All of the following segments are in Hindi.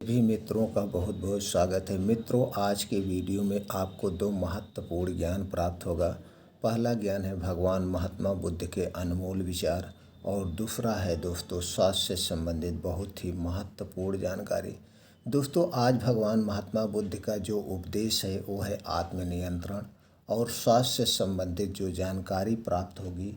सभी मित्रों का बहुत बहुत स्वागत है। मित्रों, आज के वीडियो में आपको दो महत्वपूर्ण ज्ञान प्राप्त होगा। पहला ज्ञान है भगवान महात्मा बुद्ध के अनमोल विचार और दूसरा है दोस्तों स्वास्थ्य से संबंधित बहुत ही महत्वपूर्ण जानकारी। दोस्तों, आज भगवान महात्मा बुद्ध का जो उपदेश है वो है आत्मनियंत्रण और स्वास्थ्य से संबंधित जो जानकारी प्राप्त होगी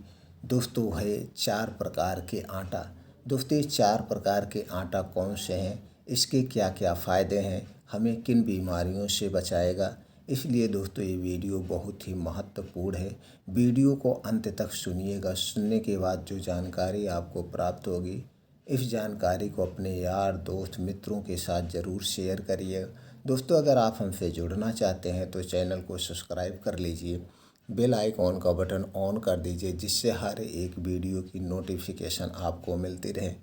दोस्तों है 4 प्रकार के आटा। दोस्तों, ये 4 प्रकार के आटा कौन से हैं, इसके क्या क्या फ़ायदे हैं, हमें किन बीमारियों से बचाएगा, इसलिए दोस्तों ये वीडियो बहुत ही महत्वपूर्ण है। वीडियो को अंत तक सुनिएगा। सुनने के बाद जो जानकारी आपको प्राप्त होगी, इस जानकारी को अपने यार दोस्त मित्रों के साथ ज़रूर शेयर करिएगा। दोस्तों, अगर आप हमसे जुड़ना चाहते हैं तो चैनल को सब्सक्राइब कर लीजिए, बेल आइकॉन का बटन ऑन कर दीजिए, जिससे हर एक वीडियो की नोटिफिकेशन आपको मिलती रहे।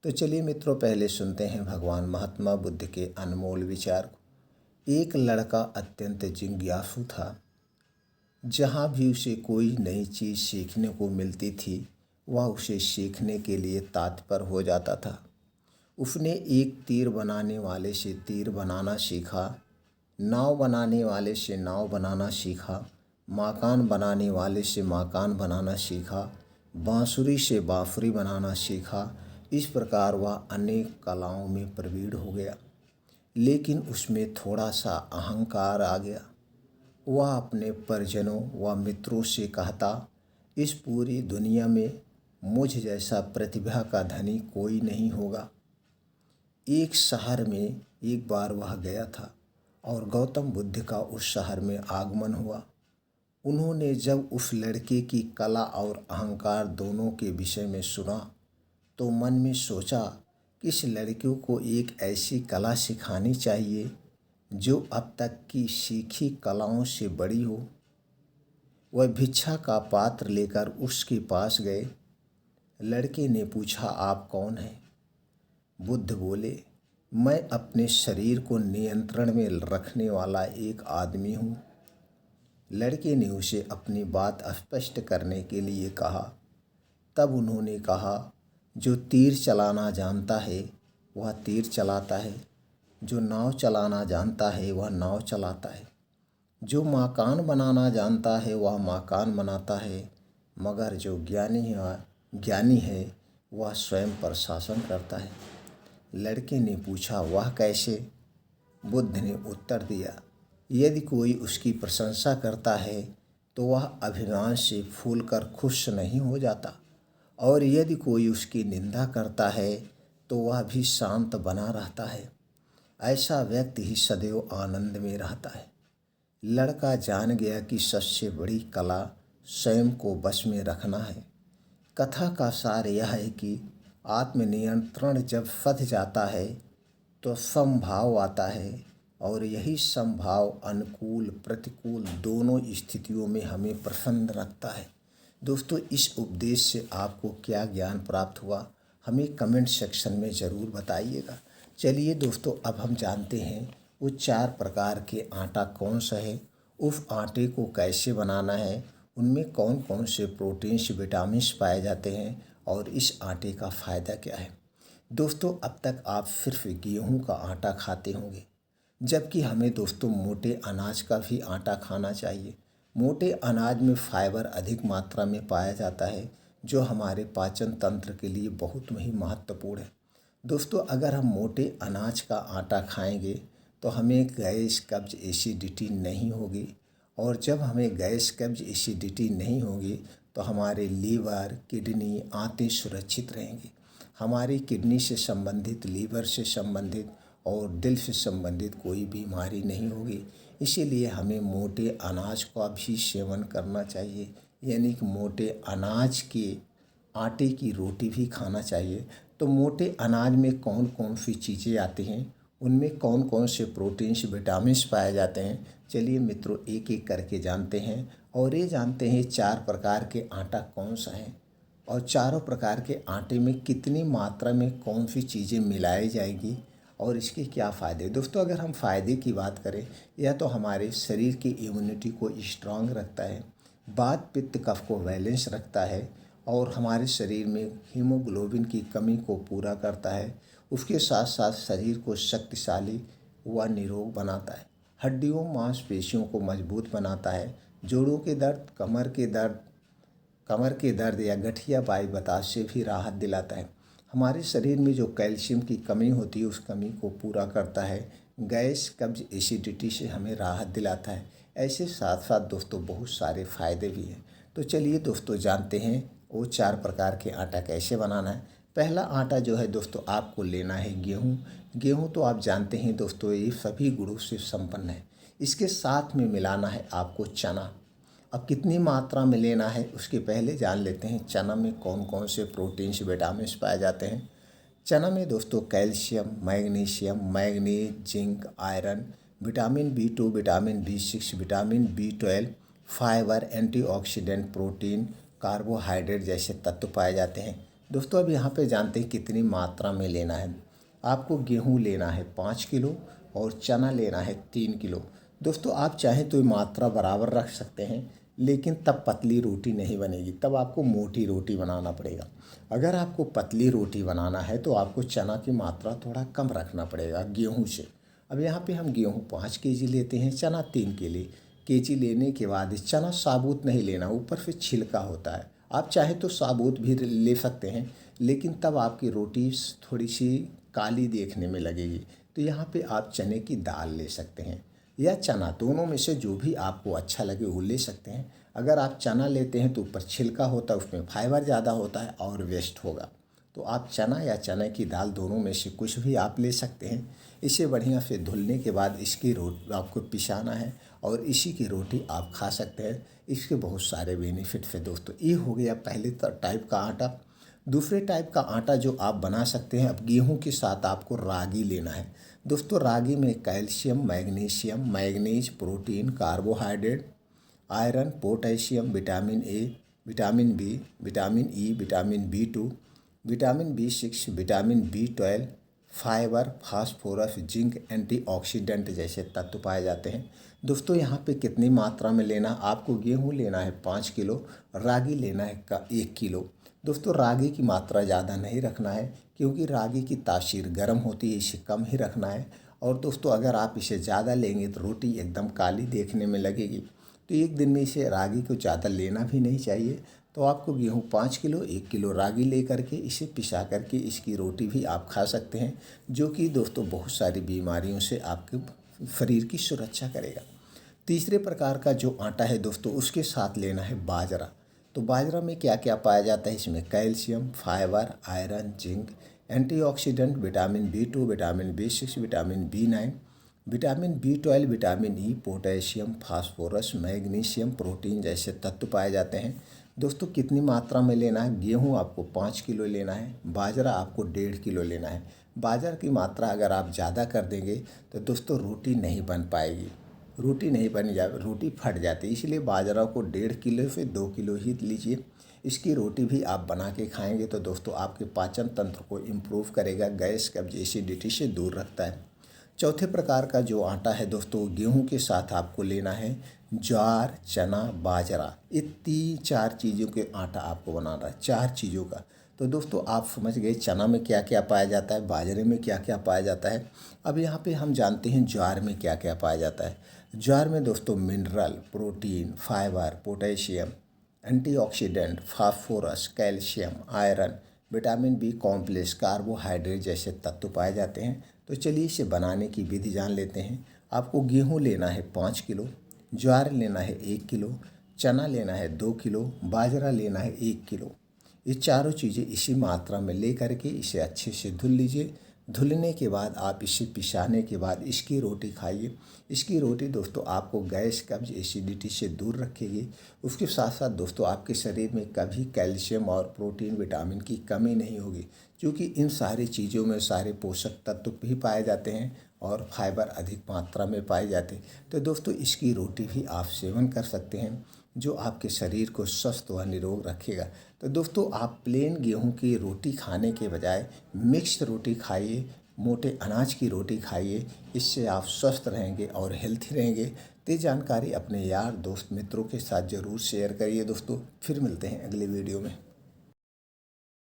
तो चलिए मित्रों, पहले सुनते हैं भगवान महात्मा बुद्ध के अनमोल विचार को। एक लड़का अत्यंत जिज्ञासु था। जहाँ भी उसे कोई नई चीज़ सीखने को मिलती थी वह उसे सीखने के लिए तत्पर हो जाता था। उसने एक तीर बनाने वाले से तीर बनाना सीखा, नाव बनाने वाले से नाव बनाना सीखा, मकान बनाने वाले से मकान बनाना सीखा, बांसुरी से बांसुरी बनाना सीखा। इस प्रकार वह अनेक कलाओं में प्रवीण हो गया, लेकिन उसमें थोड़ा सा अहंकार आ गया। वह अपने परिजनों व मित्रों से कहता, इस पूरी दुनिया में मुझ जैसा प्रतिभा का धनी कोई नहीं होगा। एक शहर में एक बार वह गया था और गौतम बुद्ध का उस शहर में आगमन हुआ। उन्होंने जब उस लड़के की कला और अहंकार दोनों के विषय में सुना तो मन में सोचा कि इस लड़के को एक ऐसी कला सिखानी चाहिए जो अब तक की सीखी कलाओं से बड़ी हो। वह भिक्षा का पात्र लेकर उसके पास गए। लड़के ने पूछा, आप कौन हैं? बुद्ध बोले, मैं अपने शरीर को नियंत्रण में रखने वाला एक आदमी हूँ। लड़के ने उसे अपनी बात स्पष्ट करने के लिए कहा। तब उन्होंने कहा, जो तीर चलाना जानता है वह तीर चलाता है, जो नाव चलाना जानता है वह नाव चलाता है, जो मकान बनाना जानता है वह मकान बनाता है, मगर जो ज्ञानी है वह स्वयं पर शासन करता है। लड़के ने पूछा, वह कैसे? बुद्ध ने उत्तर दिया, यदि कोई उसकी प्रशंसा करता है तो वह अभिमान से फूलकर खुश नहीं हो जाता, और यदि कोई उसकी निंदा करता है तो वह भी शांत बना रहता है। ऐसा व्यक्ति ही सदैव आनंद में रहता है। लड़का जान गया कि सबसे बड़ी कला स्वयं को वश में रखना है। कथा का सार यह है कि आत्मनियंत्रण जब फंस जाता है तो समभाव आता है, और यही समभाव अनुकूल प्रतिकूल दोनों स्थितियों में हमें प्रसन्न रखता है। दोस्तों, इस उपदेश से आपको क्या ज्ञान प्राप्त हुआ, हमें कमेंट सेक्शन में ज़रूर बताइएगा। चलिए दोस्तों, अब हम जानते हैं वो 4 प्रकार के आटा कौन सा है, उस आटे को कैसे बनाना है, उनमें कौन कौन से प्रोटीन्स विटामिन्स पाए जाते हैं और इस आटे का फ़ायदा क्या है। दोस्तों, अब तक आप सिर्फ गेहूं का आटा खाते होंगे, जबकि हमें दोस्तों मोटे अनाज का भी आटा खाना चाहिए। मोटे अनाज में फाइबर अधिक मात्रा में पाया जाता है, जो हमारे पाचन तंत्र के लिए बहुत ही महत्वपूर्ण है। दोस्तों, अगर हम मोटे अनाज का आटा खाएंगे तो हमें गैस कब्ज एसिडिटी नहीं होगी, और जब हमें गैस कब्ज एसिडिटी नहीं होगी तो हमारे लीवर किडनी आंतें सुरक्षित रहेंगी। हमारी किडनी से संबंधित, लीवर से संबंधित और दिल से संबंधित कोई बीमारी नहीं होगी। इसीलिए हमें मोटे अनाज का भी सेवन करना चाहिए, यानी कि मोटे अनाज के आटे की रोटी भी खाना चाहिए। तो मोटे अनाज में कौन कौन सी चीज़ें आती हैं, उनमें कौन कौन से प्रोटीन्स विटामिन्स पाए जाते हैं, चलिए मित्रों एक एक करके जानते हैं। और ये जानते हैं 4 प्रकार के आटा कौन सा है और चारों प्रकार के आटे में कितनी मात्रा में कौन सी चीज़ें मिलाई जाएगी और इसके क्या फ़ायदे। दोस्तों, अगर हम फ़ायदे की बात करें, यह तो हमारे शरीर की इम्यूनिटी को स्ट्रांग रखता है, वात पित्त कफ को बैलेंस रखता है, और हमारे शरीर में हीमोग्लोबिन की कमी को पूरा करता है। उसके साथ साथ शरीर को शक्तिशाली व निरोग बनाता है। हड्डियों मांसपेशियों को मजबूत बनाता है। जोड़ों के दर्द, कमर के दर्द या गठिया बाई बताश से भी राहत दिलाता है। हमारे शरीर में जो कैल्शियम की कमी होती है उस कमी को पूरा करता है। गैस, कब्ज, एसिडिटी से हमें राहत दिलाता है। ऐसे साथ साथ दोस्तों बहुत सारे फ़ायदे भी हैं। तो चलिए दोस्तों जानते हैं वो 4 प्रकार के आटा कैसे बनाना है। पहला आटा जो है दोस्तों आपको लेना है गेहूँ। गेहूँ तो आप जानते हैं दोस्तों ये सभी गुणों से संपन्न है। इसके साथ में मिलाना है आपको चना। अब कितनी मात्रा में लेना है उसके पहले जान लेते हैं चना में कौन कौन से प्रोटीन्स, विटामिन्स पाए जाते हैं। चना में दोस्तों calcium, manganese, zinc, iron, vitamin B2, vitamin B6, vitamin B12, fibre, antioxidant, protein, carbohydrate जैसे तत्व पाए जाते हैं। दोस्तों अब यहाँ पे जानते हैं कितनी मात्रा में लेना है। आपको गेहूँ लेना है 5 किलो और चना लेना है 3 किलो। दोस्तों आप चाहें तो ये मात्रा बराबर रख सकते हैं, लेकिन तब पतली रोटी नहीं बनेगी, तब आपको मोटी रोटी बनाना पड़ेगा। अगर आपको पतली रोटी बनाना है तो आपको चना की मात्रा थोड़ा कम रखना पड़ेगा गेहूं से। अब यहाँ पे हम गेहूं 5 केजी लेते हैं, चना 3 केजी लेने के बाद इस चना साबुत नहीं लेना, ऊपर से छिलका होता है। आप चाहे तो साबुत भी ले सकते हैं, लेकिन तब आपकी रोटी थोड़ी सी काली देखने में लगेगी। तो यहाँ पे आप चने की दाल ले सकते हैं या चना, दोनों में से जो भी आपको अच्छा लगे वो ले सकते हैं। अगर आप चना लेते हैं तो ऊपर छिलका होता है, उसमें फाइबर ज़्यादा होता है और वेस्ट होगा। तो आप चना या चने की दाल दोनों में से कुछ भी आप ले सकते हैं। इसे बढ़िया से धुलने के बाद इसकी रोटी आपको पिसाना है और इसी की रोटी आप खा सकते हैं। इसके बहुत सारे बेनिफिट्स हैं दोस्तों। ये हो गया पहले टाइप का आटा। दूसरे टाइप का आटा जो आप बना सकते हैं, अब गेहूं के साथ आपको रागी लेना है। दोस्तों रागी में calcium, manganese, protein, carbohydrate, iron, potassium, vitamin A, vitamin B, vitamin E, vitamin B2, vitamin B6, vitamin B12, fibre, phosphorus, zinc, antioxidant जैसे तत्व पाए जाते हैं। दोस्तों यहाँ पे कितनी मात्रा में लेना, आपको गेहूँ लेना है 5 किलो, रागी लेना है 1 किलो। दोस्तों रागी की मात्रा ज़्यादा नहीं रखना है, क्योंकि रागी की तासीर गर्म होती है, इसे कम ही रखना है। और दोस्तों अगर आप इसे ज़्यादा लेंगे तो रोटी एकदम काली देखने में लगेगी। तो एक दिन में इसे रागी को ज़्यादा लेना भी नहीं चाहिए। तो आपको गेहूँ 5 किलो, 1 किलो रागी ले करके इसे पिसा करके इसकी रोटी भी आप खा सकते हैं, जो कि दोस्तों बहुत सारी बीमारियों से आपके शरीर की सुरक्षा करेगा। तीसरे प्रकार का जो आटा है दोस्तों उसके साथ लेना है बाजरा। तो बाजरा में क्या क्या पाया जाता है, इसमें calcium, fibre, iron, zinc, antioxidant, vitamin B2, vitamin B6, vitamin B9, vitamin B12, vitamin E, potassium, phosphorus, magnesium, protein जैसे तत्व पाए जाते हैं। दोस्तों कितनी मात्रा में लेना है, गेहूँ आपको 5 किलो लेना है, बाजरा आपको 1.5 किलो लेना है। बाजरा की मात्रा अगर आप ज़्यादा कर देंगे तो दोस्तों रोटी नहीं बन पाएगी, रोटी फट जाती है। इसलिए बाजरा को 1.5 किलो से 2 किलो ही लीजिए। इसकी रोटी भी आप बना के खाएंगे तो दोस्तों आपके पाचन तंत्र को इम्प्रूव करेगा, गैस, कब्ज, एसिडिटी से दूर रखता है। चौथे प्रकार का जो आटा है दोस्तों, गेहूं के साथ आपको लेना है ज्वार, चना, बाजरा। ये 3-4 चीज़ों के आटा आपको बनाना है, 4 चीज़ों का। तो दोस्तों आप समझ गए चना में क्या क्या पाया जाता है, बाजरे में क्या क्या पाया जाता है। अब यहाँ पे हम जानते हैं ज्वार में क्या क्या पाया जाता है। ज्वार में दोस्तों mineral, protein, fibre, potassium, antioxidant, phosphorus, calcium, iron, vitamin B complex, carbohydrate जैसे तत्व पाए जाते हैं। तो चलिए इसे बनाने की विधि जान लेते हैं। आपको गेहूँ लेना है 5 किलो, ज्वार लेना है 1 किलो, चना लेना है 2 किलो, बाजरा लेना है 1 किलो। ये चारों चीज़ें इसी मात्रा में ले करके इसे अच्छे से धुल लीजिए। धुलने के बाद आप इसे पिसाने के बाद इसकी रोटी खाइए। इसकी रोटी दोस्तों आपको गैस, कब्ज, एसिडिटी से दूर रखेगी। उसके साथ साथ दोस्तों आपके शरीर में कभी कैल्शियम और प्रोटीन, विटामिन की कमी नहीं होगी, क्योंकि इन सारी चीज़ों में सारे पोषक तत्व भी पाए जाते हैं और फाइबर अधिक मात्रा में पाए जाते हैं। तो दोस्तों इसकी रोटी भी आप सेवन कर सकते हैं, जो आपके शरीर को स्वस्थ व निरोग रखेगा। तो दोस्तों आप प्लेन गेहूं की रोटी खाने के बजाय मिक्स्ड रोटी खाइए, मोटे अनाज की रोटी खाइए। इससे आप स्वस्थ रहेंगे और हेल्थी रहेंगे। तो ये जानकारी अपने यार, दोस्त, मित्रों के साथ ज़रूर शेयर करिए दोस्तों। फिर मिलते हैं अगले वीडियो में।